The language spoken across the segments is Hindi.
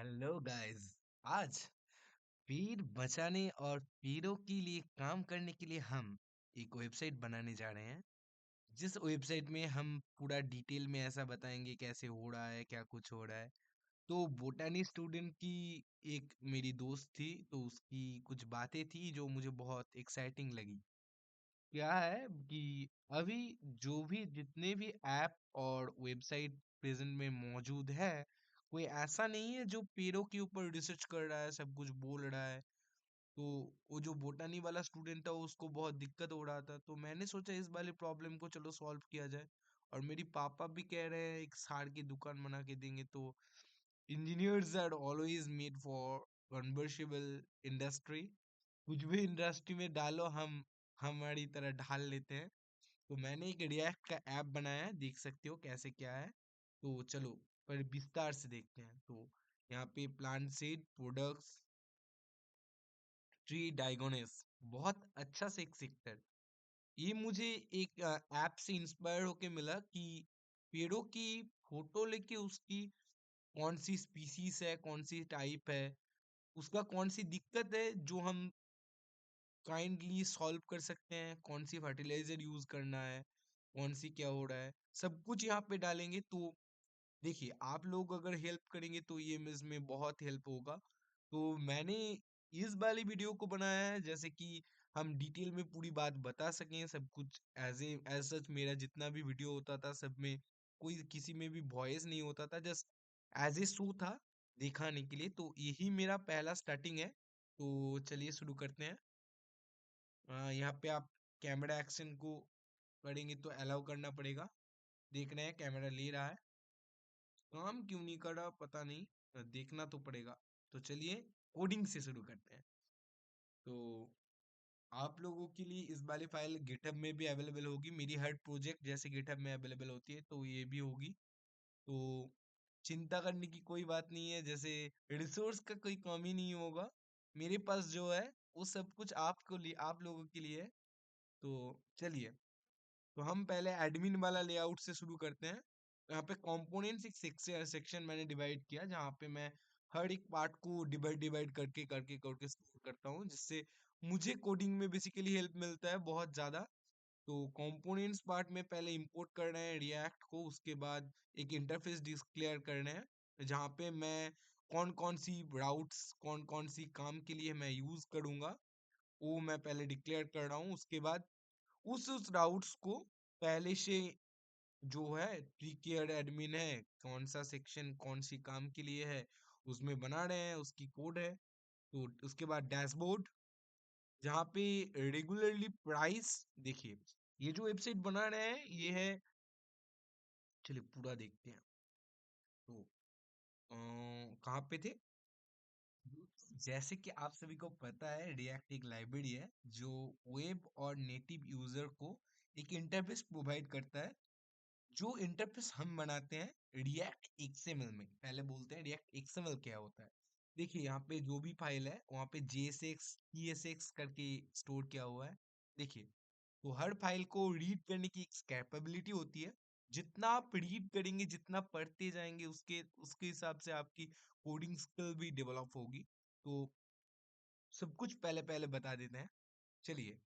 Hello guys. आज पेड़ बचाने और पेड़ों के लिए काम करने के लिए हम एक वेबसाइट बनाने जा रहे हैं। जिस वेबसाइट में हम पूरा डिटेल में ऐसा बताएंगे कैसे हो रहा है, क्या कुछ हो रहा है। तो बोटानी स्टूडेंट की एक मेरी दोस्त थी, तो उसकी कुछ बातें थी जो मुझे बहुत एक्साइटिंग लगी। क्या है कि अभी जो भी जितने भी ऐप और वेबसाइट प्रेजेंट में मौजूद है, कोई ऐसा नहीं है जो पेड़ों के ऊपर रिसर्च कर रहा है, सब कुछ बोल रहा है। तो वो जो बोटानी वाला स्टूडेंट था उसको बहुत दिक्कत हो रहा था, तो मैंने सोचा इस वाले प्रॉब्लम को चलो सॉल्व किया जाए। और मेरी पापा भी कह रहे हैं एक साड़ की दुकान बना के देंगे। तो engineers are always made for convertible industry. कुछ भी इंडस्ट्री में डालो, हम हमारी तरह ढाल लेते हैं। तो मैंने एक रिएक्ट का ऐप बनाया है, देख सकते हो कैसे क्या है। तो चलो पर विस्तार से देखते हैं। तो यहाँ पे प्लांट सीड प्रोडक्ट्स ट्री डायगोनिस, बहुत अच्छा से एक सेक्टर। ये मुझे एक ऐप से इंस्पायर होके मिला कि पेड़ों की फोटो लेके उसकी कौन सी स्पीसीज है, कौन सी टाइप है, उसका कौन सी दिक्कत है जो हम काइंडली सॉल्व कर सकते हैं, कौन सी फर्टिलाइजर यूज करना है, कौन सी क्या हो रहा है, सब कुछ यहाँ पे डालेंगे। तो देखिए, आप लोग अगर हेल्प करेंगे तो ये इसमें बहुत हेल्प होगा। तो मैंने इस वाली वीडियो को बनाया है जैसे कि हम डिटेल में पूरी बात बता सकें सब कुछ। एज सच मेरा जितना भी वीडियो होता था सब में कोई किसी में भी वॉइस नहीं होता था, जस्ट एज ए शो था दिखाने के लिए। तो यही मेरा पहला स्टार्टिंग है। तो चलिए शुरू करते हैं। यहाँ पे आप कैमरा एक्शन को करेंगे तो अलाउ करना पड़ेगा। देख रहे हैं कैमरा ले रहा है, काम क्यों नहीं कर रहा पता नहीं, देखना तो पड़ेगा। तो चलिए कोडिंग से शुरू करते हैं। तो आप लोगों के लिए इस वाली फाइल गिटहब में भी अवेलेबल होगी, मेरी हर प्रोजेक्ट जैसे गिटहब में अवेलेबल होती है तो ये भी होगी। तो चिंता करने की कोई बात नहीं है, जैसे रिसोर्स का कोई कमी नहीं होगा। मेरे पास जो है वो सब कुछ आपको लिए, आप लोगों के लिए है। तो चलिए, तो हम पहले एडमिन वाला लेआउट से शुरू करते हैं। यहाँ पे कंपोनेंट्स एक सेक्शन मैंने डिवाइड किया जहाँ पे मैं हर एक पार्ट को डिवाइड डिवाइड करके करके करके स्टोर करता हूँ, जिससे मुझे कोडिंग में बेसिकली हेल्प मिलता है बहुत ज़्यादा। तो कंपोनेंट्स पार्ट में पहले इंपोर्ट कर रहे हैं रिएक्ट को, उसके बाद एक इंटरफेस डिक्लेयर कर रहे हैं जहाँ पे मैं कौन कौन सी राउट्स कौन कौन सी काम के लिए मैं यूज करूंगा वो मैं पहले डिक्लेयर कर रहा हूँ। उसके बाद उस राउट्स को पहले से जो है प्री केयर एडमिन है कौन सा सेक्शन कौन सी काम के लिए है उसमें बना रहे हैं, उसकी कोड है। तो उसके बाद डैशबोर्ड जहाँ पे रेगुलरली प्राइस, देखिए ये जो वेबसाइट बना रहे हैं ये है, चलिए पूरा देखते हैं। तो कहाँ पे थे। जैसे कि आप सभी को पता है रिएक्ट एक लाइब्रेरी है जो वेब और नेटिव यूजर को एक इंटरफेस प्रोवाइड करता है। जो इंटरफेस हम बनाते हैं रिएक्ट एक्सएमएल में, पहले बोलते हैं रिएक्ट एक्सएमएल क्या होता है। देखिए यहाँ पे जो भी फाइल है वहाँ पे JSX ESX करके स्टोर किया हुआ है। देखिए, तो हर फाइल को रीड करने की एक कैपेबिलिटी होती है। जितना आप रीड करेंगे, जितना पढ़ते जाएंगे, उसके उसके हिसाब से आपकी कोडिंग स्किल भी डेवलप होगी। तो सब कुछ पहले पहले बता देते हैं। चलिए,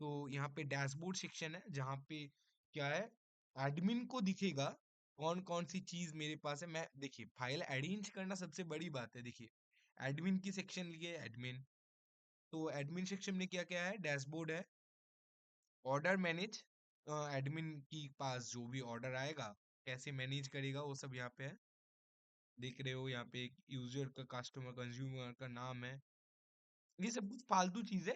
तो यहाँ पे डैशबोर्ड सेक्शन है जहाँ पे क्या है, एडमिन को दिखेगा कौन कौन सी चीज मेरे पास है। मैं देखिए फाइल अरेंज करना सबसे बड़ी बात है। देखिए एडमिन की सेक्शन लिए एडमिन, तो एडमिन सेक्शन में क्या क्या है, डैशबोर्ड है, ऑर्डर मैनेज, एडमिन की पास जो भी ऑर्डर आएगा कैसे मैनेज करेगा वो सब यहाँ पे है। देख रहे हो यहाँ पे एक यूजर का कस्टमर कंज्यूमर का नाम है। ये सब कुछ फालतू चीज है,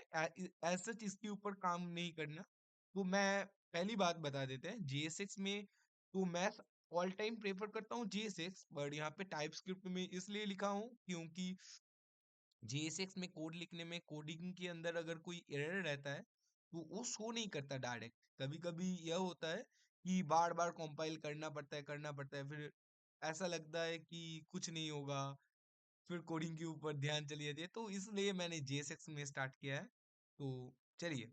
एज सच इसके ऊपर काम नहीं करना। तो मैं पहली बात बता देते हैं JSX में। तो मैं ऑल टाइम प्रेफर करता हूँ JSX, बट यहाँ पे टाइप स्क्रिप्ट में इसलिए लिखा हूँ क्योंकि JSX में कोड लिखने में कोडिंग के अंदर अगर कोई एरर रहता है तो वो शो नहीं करता डायरेक्ट। कभी कभी यह होता है कि बार बार कंपाइल करना पड़ता है, फिर ऐसा लगता है कि कुछ नहीं होगा, फिर कोडिंग के ऊपर ध्यान चली जाती है। तो इसलिए मैंने JSX में स्टार्ट किया है। तो चलिए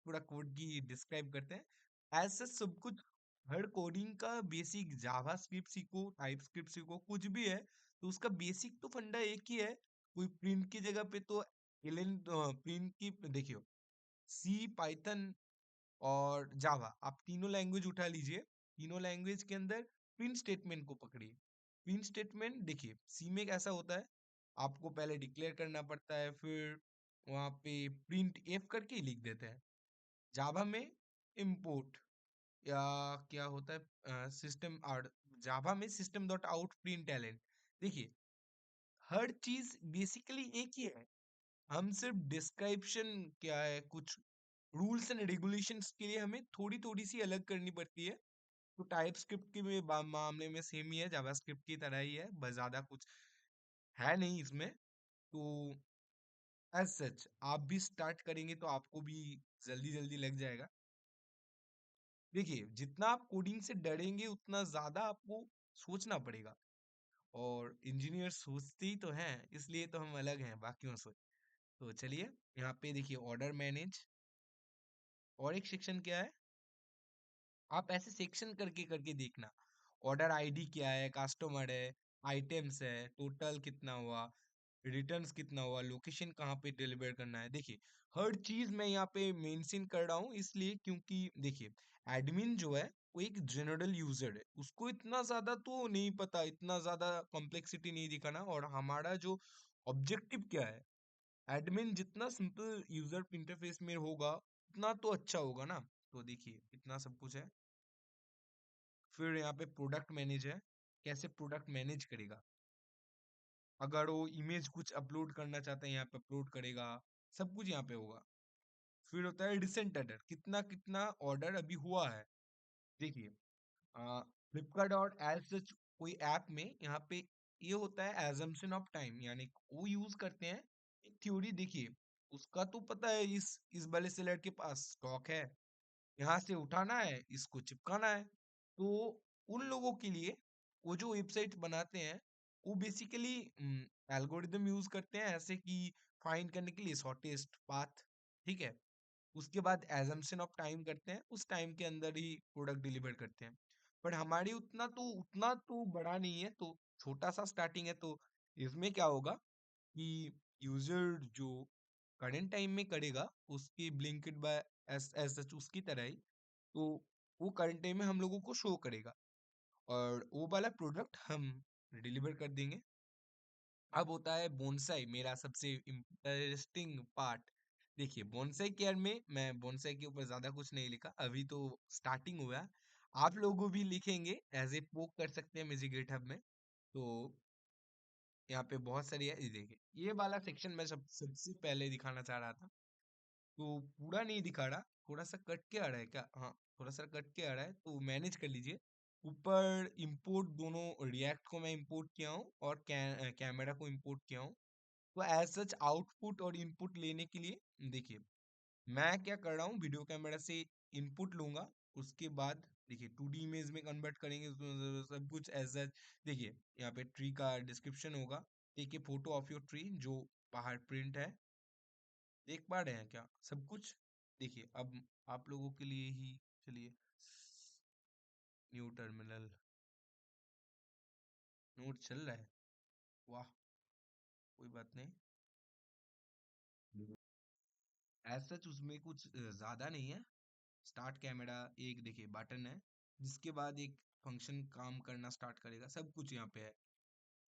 पूरा कोड की डिस्क्राइब करते हैं। ऐसा सब कुछ, हर कोडिंग का बेसिक जावा स्क्रिप्ट सीखो, टाइप स्क्रिप्ट सीखो, कुछ भी है तो उसका बेसिक तो फंडा एक ही है। कोई प्रिंट की जगह पे तो एलन प्रिंट की देखियो, सी, पाइथन और जावा, आप तीनों लैंग्वेज उठा लीजिए। तीनों लैंग्वेज के अंदर प्रिंट स्टेटमेंट को पकड़िए। प्रिंट स्टेटमेंट देखिए, सी में कैसा होता है, आपको पहले डिक्लेयर करना पड़ता है, फिर वहां पे प्रिंट एफ करके ही लिख देते हैं। जावा में इंपोर्ट या क्या होता है, सिस्टम आउट, जावा में system dot out print ln. देखिए, हर चीज बेसिकली एक ही है, हम सिर्फ डिस्क्रिप्शन क्या है, कुछ रूल्स एंड रेगुलेशंस के लिए हमें थोड़ी थोड़ी सी अलग करनी पड़ती है। तो टाइप स्क्रिप्ट के मामले में सेम ही है, जावास्क्रिप्ट की तरह ही है, बस ज्यादा कुछ है नहीं इसमें। तो एज सच आप भी स्टार्ट करेंगे तो आपको भी जल्दी जल्दी लग जाएगा। देखिए, जितना आप कोडिंग से डरेंगे उतना ज्यादा आपको सोचना पड़ेगा, और इंजीनियर सोचते ही तो हैं, इसलिए तो हम अलग हैं बाकियों से। तो चलिए, यहाँ पे देखिए ऑर्डर मैनेज, और एक सेक्शन क्या है, आप ऐसे सेक्शन करके करके देखना। ऑर्डर आईडी क्या है, कस्टमर है, आइटम्स है, टोटल कितना हुआ, रिटर्न्स कितना हुआ, लोकेशन कहाँ पे डिलीवर करना है। देखिए, हर चीज मैं यहाँ पे मेंशन कर रहा हूँ इसलिए क्योंकि देखिए, एडमिन जो है वो एक जनरल यूजर है, उसको इतना ज्यादा तो नहीं पता, इतना ज्यादा कॉम्प्लेक्सिटी नहीं दिखाना। और हमारा जो ऑब्जेक्टिव क्या है, एडमिन जितना सिंपल यूजर इंटरफेस में होगा उतना तो अच्छा होगा ना। तो देखिए, इतना सब कुछ है। फिर यहाँ पे प्रोडक्ट मैनेज है, कैसे प्रोडक्ट मैनेज करेगा, अगर वो इमेज कुछ अपलोड करना चाहते हैं यहाँ पे अपलोड करेगा, सब कुछ यहाँ पे होगा। फिर होता है रिसेंट ऑर्डर, कितना कितना ऑर्डर अभी हुआ है। देखिए, फ्लिपकार्ट और एज सच कोई ऐप में यहाँ पे ये होता है एजम्पशन ऑफ टाइम, यानी वो यूज करते हैं एक थ्योरी। देखिए, उसका तो पता है इस वाले सेलर के पास स्टॉक है, यहाँ से उठाना है, इसको चिपकाना है। तो उन लोगों के लिए वो जो वेबसाइट बनाते हैं, वो बेसिकली एल्गोरिदम यूज करते हैं ऐसे कि फाइंड करने के लिए शॉर्टेस्ट पाथ। ठीक है, उसके बाद एजम्पशन ऑफ टाइम करते हैं, उस टाइम के अंदर ही प्रोडक्ट डिलीवर करते हैं। बट हमारी उतना तो बड़ा नहीं है, तो छोटा सा स्टार्टिंग है। तो इसमें क्या होगा कि यूजर जो करंट टाइम में करेगा, उसकी ब्लिंकिट बाय एस एस सच उसकी तरह ही, तो वो करंट टाइम में हम लोगों को शो करेगा, और वो वाला प्रोडक्ट हम डिलीवर कर देंगे। अब होता है बोनसाई, मेरा सबसे इंटरेस्टिंग पार्ट। देखिए, बोनसाई केयर में मैं बोनसाई के ऊपर ज्यादा कुछ नहीं लिखा, अभी तो स्टार्टिंग हुआ है। आप लोगों भी लिखेंगे, एज ए पोक कर सकते हैं मेरे गिटहब में। तो यहाँ पे बहुत सारी है, ये देखिए, ये वाला सेक्शन मैं सबसे पहले दिखाना चाह रहा था। तो पूरा नहीं दिखा रहा, थोड़ा सा कट के आ रहा है क्या, हाँ, थोड़ा सा कट के आ रहा है, तो मैनेज कर लीजिए। ऊपर इंपोर्ट, दोनों रिएक्ट को मैं इंपोर्ट किया हूँ और कैमरा को इंपोर्ट किया हूँ। तो एज सच आउटपुट और इनपुट लेने के लिए देखिए, मैं क्या कर रहा हूँ, वीडियो कैमरा से इनपुट लूंगा, उसके बाद देखिए 2D इमेज में कन्वर्ट करेंगे, सब कुछ एज सच। देखिए, यहाँ पे ट्री का डिस्क्रिप्शन होगा, take a photo of your tree, जो बाहर प्रिंट है, देख पा रहे हैं क्या सब कुछ। देखिए, अब आप लोगों के लिए ही, चलिए, न्यू टर्मिनल नोट चल रहा है, वाह, कोई बात नहीं। एज सच उसमें कुछ ज्यादा नहीं है। स्टार्ट कैमरा, एक देखिए बटन है, जिसके बाद एक फंक्शन काम करना स्टार्ट करेगा, सब कुछ यहाँ पे है।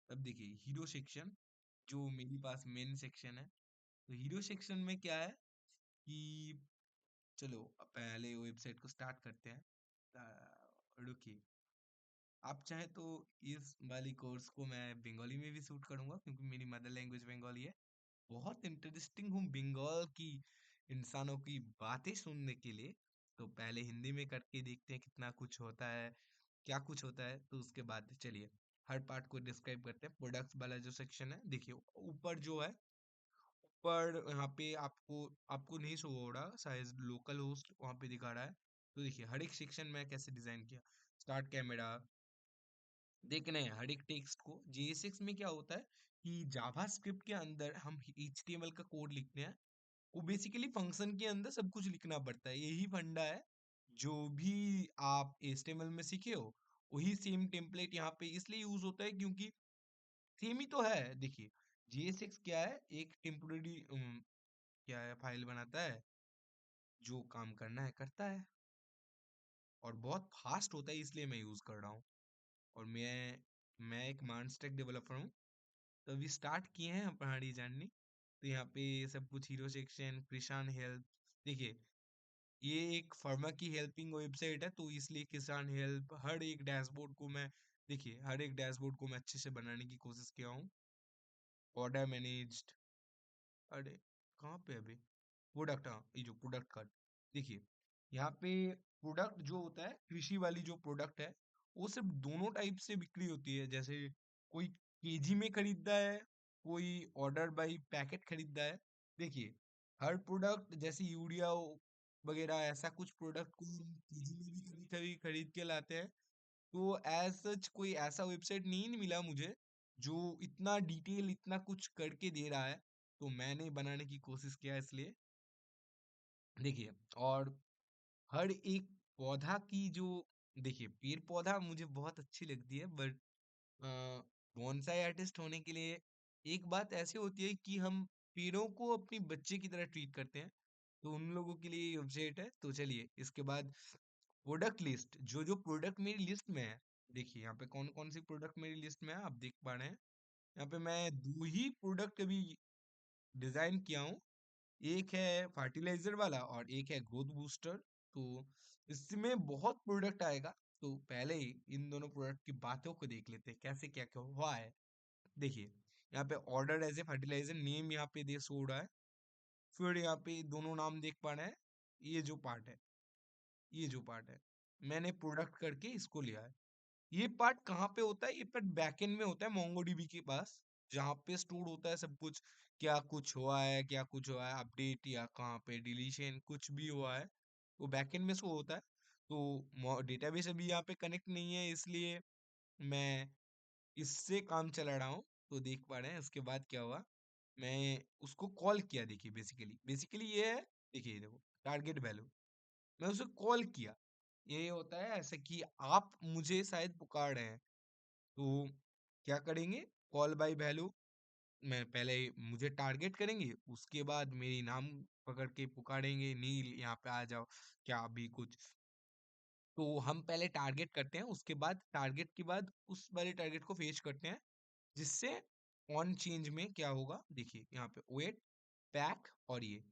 अब देखिए हीरो सेक्शन, जो मेरे पास मेन सेक्शन है। तो हीरो सेक्शन में क्या है कि, चलो अब पहले वेबसाइट को स्टार्ट करते हैं। रुकिए, आप चाहे तो इस वाली कोर्स को मैं बंगाली में भी शूट करूंगा, क्योंकि मेरी मदर लैंग्वेज बंगाली है। बहुत इंटरेस्टिंग हूँ बंगाल की इंसानों की बातें सुनने के लिए। तो पहले हिंदी में करके देखते हैं कितना कुछ होता है, क्या कुछ होता है, तो उसके बाद चलिए हर पार्ट को डिस्क्राइब करते हैं। प्रोडक्ट्स वाला जो सेक्शन है, देखिए ऊपर जो है, ऊपर यहाँ पे आपको आपको नहीं शो हो रहा, शायद लोकल होस्ट वहाँ पे दिखा रहा है। तो देखिए, हर एक सेक्शन में कैसे डिजाइन किया। स्टार्ट कैमरा, देखना है हर एक टेक्स्ट को। JSX में क्या होता है कि जावा स्क्रिप्ट के अंदर हम HTML का कोड लिखते हैं, वो बेसिकली फंक्शन के अंदर सब कुछ लिखना पड़ता है, यही फंडा है। जो भी आप HTML में सीखे हो, वही सेम टेम्पलेट यहाँ पे इसलिए यूज होता है क्योंकि सेम ही तो है। देखिए, JSX क्या है, एक टेम्पररी क्या है, फाइल बनाता है, जो काम करना है करता है, और बहुत फास्ट होता है, इसलिए मैं यूज कर रहा हूँ। और मैं एक मानस्टेक डेवलपर हूँ। तो अभी स्टार्ट किए हैं हम पहाड़ी जाननी। तो यहाँ पे सब कुछ हीरो सेक्शन, किसान हेल्प। देखिए, ये एक फार्मा की हेल्पिंग वेबसाइट है, तो इसलिए किसान हेल्प, हर एक डैशबोर्ड को मैं, देखिए, हर एक डैशबोर्ड को मैं अच्छे से बनाने की कोशिश किया हूँ। ऑर्डर मैनेज्ड, अरे कहाँ पे अभी, प्रोडक्ट, हाँ, ये जो प्रोडक्ट कार्ड। देखिए, यहाँ पे प्रोडक्ट जो होता है, कृषि वाली जो प्रोडक्ट है, वो सिर्फ दोनों टाइप से बिक्री होती है। जैसे कोई केजी में खरीदता है, कोई ऑर्डर बाई पैकेट खरीदता है। देखिए, हर प्रोडक्ट जैसे यूरिया वगैरह, ऐसा कुछ प्रोडक्ट को हम केजी में भी कभी कभी खरीद के लाते हैं। तो एज सच कोई ऐसा वेबसाइट नहीं मिला मुझे जो इतना डिटेल, इतना कुछ करके दे रहा है। तो मैंने बनाने की कोशिश किया, इसलिए देखिए। और हर एक पौधा की जो, देखिए, पेड़ पौधा मुझे बहुत अच्छी लगती है, बट बॉन्साई आर्टिस्ट होने के लिए एक बात ऐसी होती है कि हम पेड़ों को अपनी बच्चे की तरह ट्रीट करते हैं। तो उन लोगों के लिए ये वेबसाइट है। तो चलिए, इसके बाद प्रोडक्ट लिस्ट, जो जो प्रोडक्ट मेरी लिस्ट में है। देखिए, यहाँ पे कौन कौन सी प्रोडक्ट मेरी लिस्ट में है, आप देख पा रहे हैं। यहाँ पे मैं दो ही प्रोडक्ट अभी डिजाइन किया हूँ। एक है फर्टिलाइजर वाला और एक है ग्रोथ बूस्टर। तो इसमें बहुत प्रोडक्ट आएगा। तो पहले ही इन दोनों प्रोडक्ट की बातों को देख लेते हैं, कैसे क्या क्या हुआ है। देखिए, यहाँ पे order as a fertilizer name यहाँ पे दे सो रहा है। फिर यहाँ पे दोनों नाम देख पा रहे हैं। ये जो पार्ट है, ये जो पार्ट है, मैंने प्रोडक्ट करके इसको लिया है। ये पार्ट कहाँ पे होता है, ये पार्ट बैकएंड में होता है मोंगोडीबी के पास, जहाँ पे स्टोर होता है सब कुछ। क्या कुछ हुआ है, क्या कुछ हुआ है, अपडेट या कहाँ पे डिलीशन, कुछ भी हुआ है, वो बैकएंड में शो होता है। तो डेटाबेस अभी यहाँ पे कनेक्ट नहीं है, इसलिए मैं इससे काम चला रहा हूँ। तो देख पा रहे हैं उसके बाद क्या हुआ। मैं उसको कॉल किया। देखिए, बेसिकली बेसिकली ये है। देखिए, ये देखो, टारगेट वैल्यू, मैं उसे कॉल किया। ये होता है ऐसे कि आप मुझे शायद पुकार रहे हैं, तो क्या करेंगे, कॉल बाय वैल्यू में पहले मुझे टारगेट करेंगे, उसके बाद मेरी नाम पकड़ के पुकारेंगे, नील यहाँ पे आ जाओ, क्या अभी कुछ। तो हम पहले टारगेट करते हैं, उसके बाद टारगेट के बाद उस वाले टारगेट को फेच करते हैं, जिससे ऑन चेंज में क्या होगा। देखिए, यहाँ पे वेट, पैक, और ये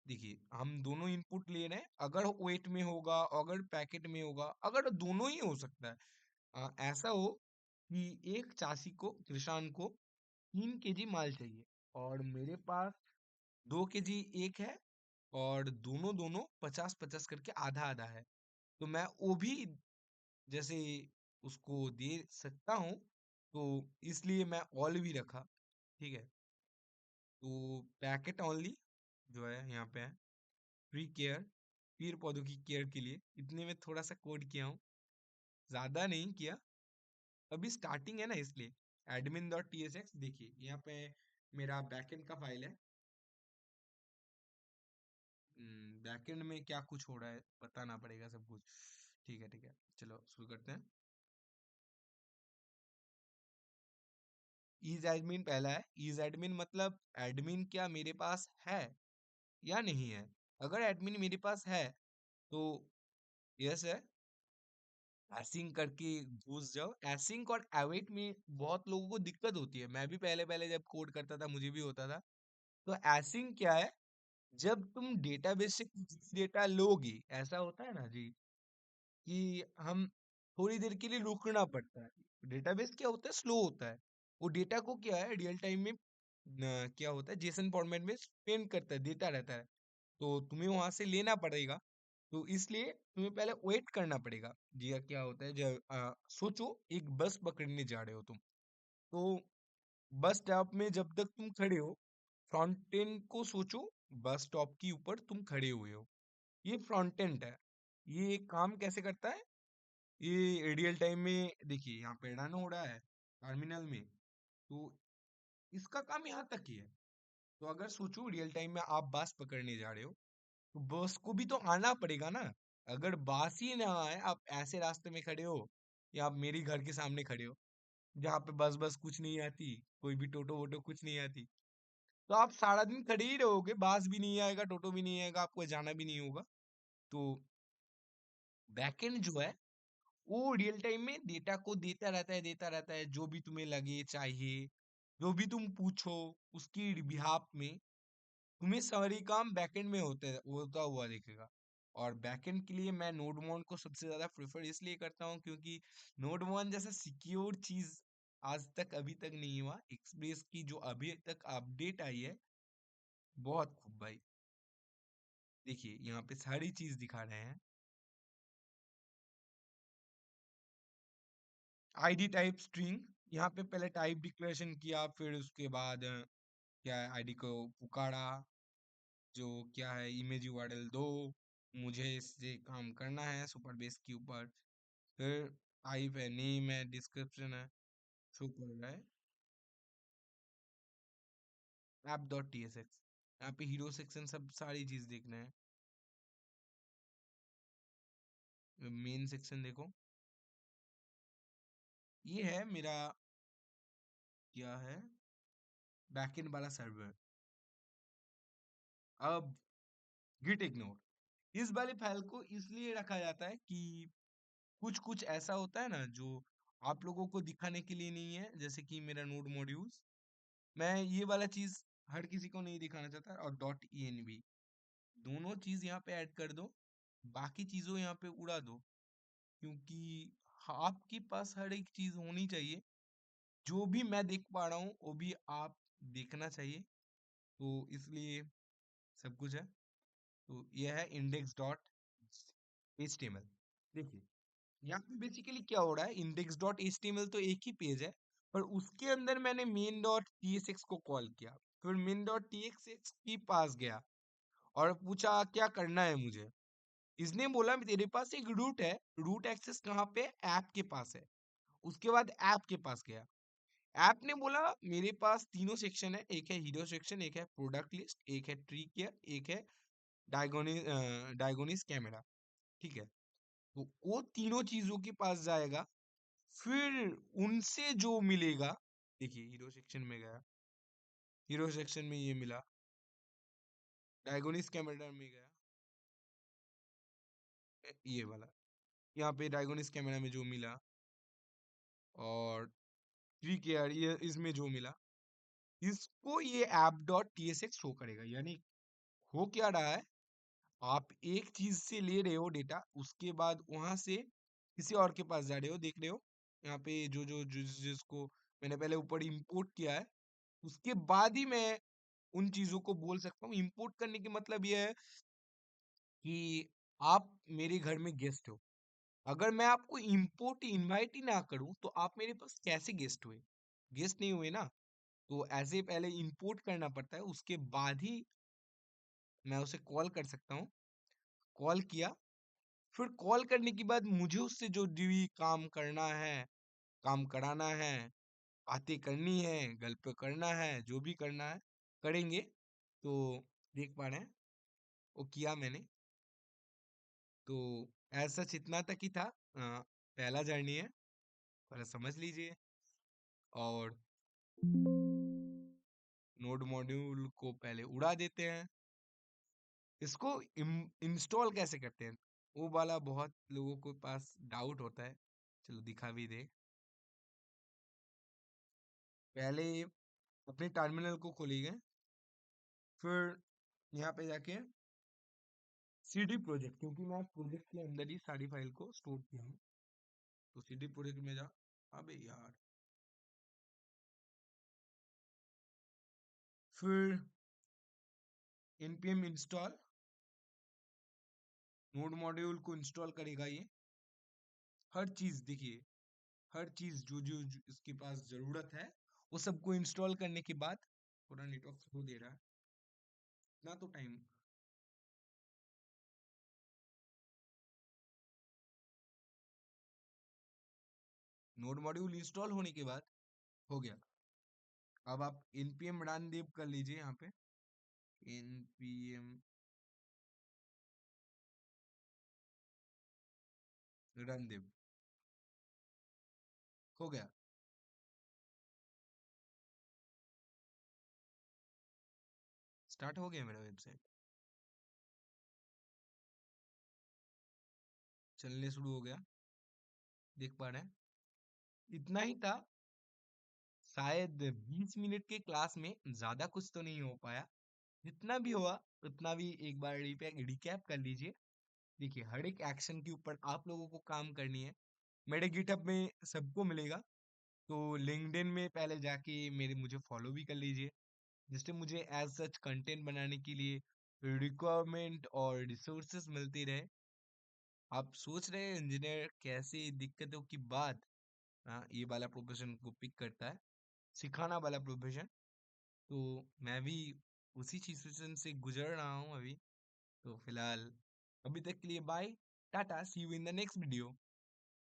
देखिए, हम दोनों इनपुट ले रहे हैं। अगर वेट में होगा, अगर पैकेट में होगा, अगर दोनों ही हो सकता है। ऐसा हो कि एक चासी को, किसान को 3 केजी माल चाहिए, और मेरे पास 2 केजी एक है, और दोनों दोनों 50-50 करके आधा आधा है। तो मैं वो भी जैसे उसको दे सकता हूँ। तो इसलिए मैं ऑल भी रखा। ठीक है, तो पैकेट ओनली जो है यहाँ पे है, फ्री केयर, पेड़ पौधों की केयर के लिए। इतने में थोड़ा सा कोड किया हूँ, ज्यादा नहीं किया, अभी स्टार्टिंग है ना, इसलिए। admin.tsx, देखिए यहाँ पे मेरा बैकएंड का फाइल है। बैकएंड में क्या कुछ हो रहा है बताना पड़ेगा सब कुछ। ठीक है, ठीक है, चलो शुरू करते हैं। इज एडमिन पहला है। इज एडमिन मतलब एडमिन क्या मेरे पास है या नहीं है। अगर एडमिन मेरे पास है तो यस है, एसिंक करके घुस जाओ। एसिंक और अवेट में बहुत लोगों को दिक्कत होती है, मैं भी पहले पहले जब कोड करता था मुझे भी होता था। तो एसिंक क्या है, जब तुम डेटाबेस से कुछ डेटा लोगे, ऐसा होता है ना जी, कि हम थोड़ी देर के लिए रुकना पड़ता है। डेटाबेस क्या होता है, स्लो होता है। वो डेटा को क्या है, रियल टाइम में क्या होता है, जेसन फॉर्मेट में स्पेंड करता है, देता रहता है। तो तुम्हें वहां से लेना पड़ेगा। तो इसलिए तुम्हें पहले वेट करना पड़ेगा। जी हाँ, क्या होता है जब सोचो एक बस पकड़ने जा रहे हो तुम। तो बस स्टॉप में जब तक तुम खड़े हो, फ्रंट एंड को सोचो, बस स्टॉप के ऊपर तुम खड़े हुए हो, ये फ्रंट एंड है। ये काम कैसे करता है, ये रियल टाइम में देखिए यहाँ पे रन हो रहा है टर्मिनल में। तो इसका काम यहाँ तक ही है। तो अगर सोचो रियल टाइम में आप बस पकड़ने जा रहे हो, तो बस को भी तो आना पड़ेगा ना। अगर बास ही ना आए, आप ऐसे रास्ते में खड़े हो या आप मेरी घर के सामने खड़े हो, जहाँ पे बस बस कुछ नहीं आती, कोई भी टोटो वोटो कुछ नहीं आती, तो आप सारा दिन खड़े ही रहोगे, बस भी नहीं आएगा, टोटो भी नहीं आएगा, आपको जाना भी नहीं होगा। तो बैकएंड जो है वो रियल टाइम में डेटा को देता रहता है, जो भी तुम्हें लगे चाहिए, जो भी तुम पूछो उसकी बिहाफ में तुम्हें सारी काम बैकएंड में होता हुआ दिखेगा। और बैकएंड के लिए मैं नोड को सबसे ज्यादा प्रेफर इसलिए करता हूँ क्योंकि नोड जैसा सिक्योर चीज आज तक अभी तक नहीं हुआ। एक्सप्रेस की जो अभी तक अपडेट आई है, बहुत खूब भाई। देखिए यहाँ पे सारी चीज दिखा रहे हैं। आईडी टाइप स्ट्रिंग, यहाँ पे पहले टाइप डिक्लेरेशन किया, फिर उसके बाद क्या है, आईडी को पुकारा, जो क्या है, इमेज यूआरएल दो, मुझे इससे काम करना है सुपर बेस के ऊपर। फिर टाइप है, नेम है, डिस्क्रिप्शन है, शो कर रहा है app dot T S x. यहाँ पे हीरो सेक्शन सब सारी चीज देखना है। मेन सेक्शन देखो, ये है मेरा क्या है, बैकएंड वाला सर्वर। अब गिट इग्नोर, इस वाले फाइल को इसलिए रखा जाता है कि कुछ कुछ ऐसा होता है ना जो आप लोगों को दिखाने के लिए नहीं है, जैसे कि मेरा नोड मॉड्यूल्स, मैं ये वाला चीज हर किसी को नहीं दिखाना चाहता। और डॉट ई दोनों चीज यहाँ पे ऐड कर दो, बाकी चीजों यहाँ पे उड़ा दो, क्योंकि आपके पास हर एक चीज होनी चाहिए, जो भी मैं देख पा रहा हूँ वो भी आप देखना चाहिए। तो इसलिए सब कुछ है। तो यह है index dot H T M L. देखिए यहाँ पे बेसिकली क्या हो रहा है, index dot H T M L तो एक ही पेज है, पर उसके अंदर मैंने main dot T S X को कॉल किया, फिर main dot T X X के पास गया और पूछा क्या करना है मुझे। इसने बोला तेरे पास एक रूट है, रूट एक्सेस कहाँ पे, ऐप के पास है। उसके बाद ऐप के पास गया, ऐप ने बोला मेरे पास तीनों सेक्शन है, एक है हीरो सेक्शन, एक है प्रोडक्ट लिस्ट, एक है ट्री केयर, एक है डायगोनिस डायगोनिस कैमरा। ठीक है, तो वो तीनों चीजों के पास जाएगा, फिर उनसे जो मिलेगा, देखिए हीरो सेक्शन में गया, हीरो सेक्शन में ये मिला, डायगोनिस कैमरा में गया, ये वाला, यहाँ पे डायगोनिस कैमरा में जो मिला, और ट्री केयर ये इसमें जो मिला, इसको ये app dot T S x show करेगा। यानी हो क्या रहा है, आप एक चीज से ले रहे हो डेटा, उसके बाद वहां से किसी और के पास जा रहे हो, देख रहे हो यहाँ पे जिसको मैंने पहले ऊपर इंपोर्ट किया है, उसके बाद ही मैं उन चीजों को बोल सकता हूँ। इंपोर्ट करने की मतलब यह है कि आप मेरे घर में गेस्ट हो, अगर मैं आपको इंपोर्ट इनवाइट ही ना करूं तो आप मेरे पास कैसे गेस्ट हुए, गेस्ट नहीं हुए ना। तो ऐसे पहले इंपोर्ट करना पड़ता है, उसके बाद ही मैं उसे कॉल कर सकता हूँ। कॉल किया, फिर कॉल करने के बाद मुझे उससे जो भी काम करना है, काम कराना है, बातें करनी है, गल्प करना है, जो भी करना है करेंगे। तो देख पा रहे हैं वो किया मैंने। तो ऐसा इतना तक ही था। पहला जर्नी है, थोड़ा समझ लीजिए। और नोड मॉड्यूल को पहले उड़ा देते हैं, इसको इंस्टॉल कैसे करते हैं, वो वाला बहुत लोगों के पास डाउट होता है। चलो दिखा भी दे। पहले अपने टर्मिनल को खोलिए, फिर यहाँ पे जाके सीडी प्रोजेक्ट, क्योंकि मैं प्रोजेक्ट के अंदर ही सारी फाइल को स्टोर किया हूँ, तो सीडी प्रोजेक्ट में जा। अबे यार, फिर npm इंस्टॉल, नोड मॉड्यूल को इंस्टॉल करेगा ये, हर चीज देखिए, हर चीज जो इसके पास जरूरत है वो सबको इंस्टॉल करने के बाद, थोड़ा नेटवर्क स्लो दे रहा है ना, तो टाइम। नोड मॉड्यूल इंस्टॉल होने के बाद हो गया। अब आप npm रन देव कर लीजिए, यहाँ पे npm रन देव हो गया। स्टार्ट हो गया मेरा वेबसाइट, चलने शुरू हो गया, देख पा रहे हैं। इतना ही था, शायद 20 मिनट के क्लास में ज्यादा कुछ तो नहीं हो पाया। जितना भी हुआ उतना भी एक बार रिकैप कर लीजिए। देखिए, हर एक एक्शन के ऊपर आप लोगों को काम करनी है। मेरे गिटहब में सबको मिलेगा, तो लिंक्डइन में पहले जाके मेरे मुझे फॉलो भी कर लीजिए, जिससे मुझे एज सच कंटेंट बनाने के लिए रिक्वायरमेंट और रिसोर्सेज मिलती रहे। आप सोच रहे हैं इंजीनियर कैसे दिक्कतों की बाद, हाँ, ये वाला प्रोफेशन को पिक करता है, सिखाना वाला प्रोफेशन। तो मैं भी उसी सिचुएशन से गुजर रहा हूँ अभी। तो फिलहाल अभी तक के लिए bye, tata, see you in the next video.